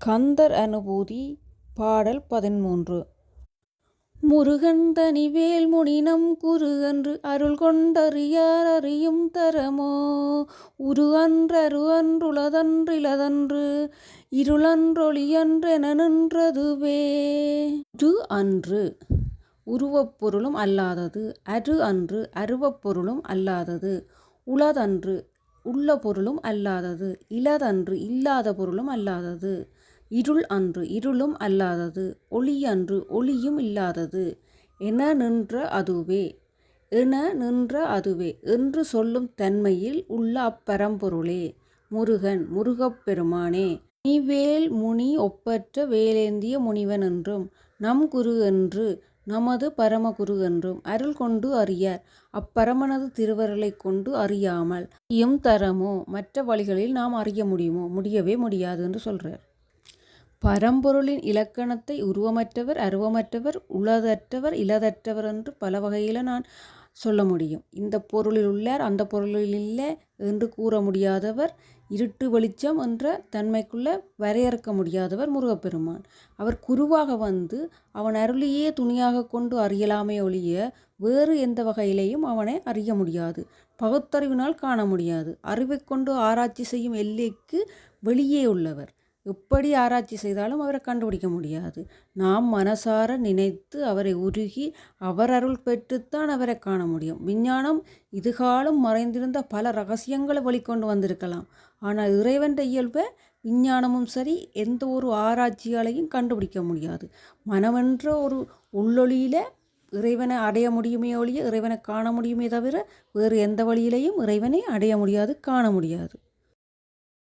கந்தர் அனுபூதி பாடல் 13. முருகன் தனிவேல் முனினம் குரு அன்று அருள் கொண்டறியார் அறியும் தரமோ உரு அன்றரு அன்றுளதன்றிலதன்று இருளன்றொளியன்றென நின்றதுவே. உரு அன்று உருவப்பொருளும் அல்லாதது, அரு அன்று அருவப்பொருளும் அல்லாதது, உளதன்று உள்ள பொருளும் அல்லாதது, இலதன்று இல்லாத பொருளும் அல்லாதது, இருள் அன்று இருளும் அல்லாதது, ஒளி அன்று ஒளியும் இல்லாதது, என நின்ற அதுவே என்று சொல்லும் தன்மையில் உள்ள அப்பரம்பொருளே. முருகன் முருகப்பெருமானே, நீ வேல் முனி ஒப்பற்ற வேலேந்திய முனிவன் என்றும், நம் குரு என்று நமது பரமகுரு என்றும் அருள் கொண்டு அறியார் அப்பரமனது திருவருளை கொண்டு அறியாமல் அறியும் தரமோ, மற்ற வழிகளில் நாம் அறிய முடியுமோ? முடியவே முடியாது என்று சொல்கிறார். பரம்பொருளின் இலக்கணத்தை உருவமற்றவர், அருவமற்றவர், உளதற்றவர், இலதற்றவர் என்று பல வகையில் நான் சொல்ல முடியும். இந்த பொருளில் உள்ளார், அந்த பொருளில் இல்லை என்று கூற முடியாதவர், இருட்டு வெளிச்சம் என்ற தன்மைக்குள்ள வரையறுக்க முடியாதவர் முருகப்பெருமான். அவர் குருவாக வந்து அவன் அருளியே துணியாக கொண்டு அறியலாமே ஒழிய வேறு எந்த வகையிலேயும் அவனை அறிய முடியாது. பகுத்தறிவினால் காண முடியாது. அறிவை கொண்டு ஆராய்ச்சி செய்யும் எல்லைக்கு வெளியே உள்ளவர். எப்படி ஆராய்ச்சி செய்தாலும் அவரை கண்டுபிடிக்க முடியாது. நாம் மனசார நினைத்து அவரை உருகி அவர் அருள் பெற்றுத்தான் அவரை காண முடியும். விஞ்ஞானம் இதுகாலம் மறைந்திருந்த பல ரகசியங்களை வெளிக்கொண்டு வந்திருக்கலாம். ஆனால் இறைவன் இயல்பை விஞ்ஞானமும் சரி எந்த ஒரு ஆராய்ச்சியாலையும் கண்டுபிடிக்க முடியாது. மனமென்ற ஒரு உள்ளொளியில் இறைவனை அடைய முடியுமே ஒழிய இறைவனை காண முடியுமே தவிர வேறு எந்த வழியிலையும் இறைவனை அடைய முடியாது, காண முடியாது.